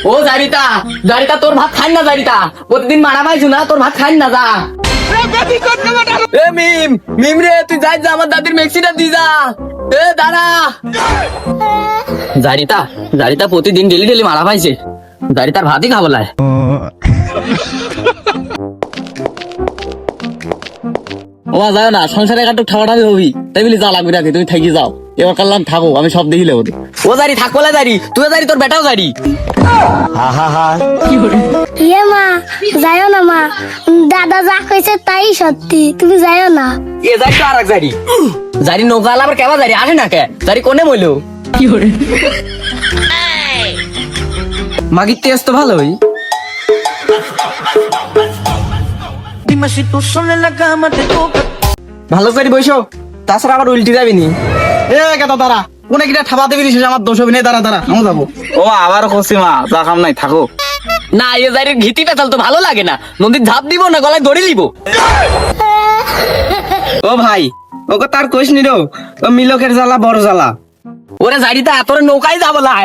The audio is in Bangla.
ও জারিতা জারিতা তোর ভাত খাই না জারিতা প্রতিদিন মারা পাইছো না তোর ভাত খাই না যা এ মিম মিম রে তুই যাই যা আমার দাদির মেক্সিটা দি যা এ দাঁড়া জারিতা জারিতা প্রতিদিন ডেলি ডেলি মারা পাইছে জারিতার ভাতই খাবো লাই ও যাও না সংসারে কাটুক ঠাকাঠাকি হবি তাই বলি যা লাগবে নাকি তুমি থাকি যাও এবার কাল্লাম থাকো আমি সব দেখিলে ওদের ও জারি থাকবো না জারি তুই জারি তোর বেটাও জারি ইয়ে মা যাইও না মা, দাদা যা কইছে তাই সত্যি, তুমি যাইও না। এ যাই তো আর এক জারি জারি নৌকা আলা আবার কেবা জারি আসে না কে জারি কোনে মইলো মাগির তেজ তো ভালোই ভালো করে বইসো তাছাড়া আবার উল্টি যাবি নি এ কেটা দাঁড়া কোনে কিটা ঠাবা দেবি নিছিস আমার দোষ হবে না দাঁড়া দাঁড়া আমি যাবো ও আবার কষি মা যা কাম নাই থাকো না এ জারির ঘিতি পেতাল তো ভালো লাগে না নদীর ঝাঁপ দিব না গলায় দড়ি দিব ও ভাই ওকে তার কইস নি রো ও মিলকের জ্বালা বড় জ্বালা ওরে জারিতা তোর নৌকায় যাবো লাই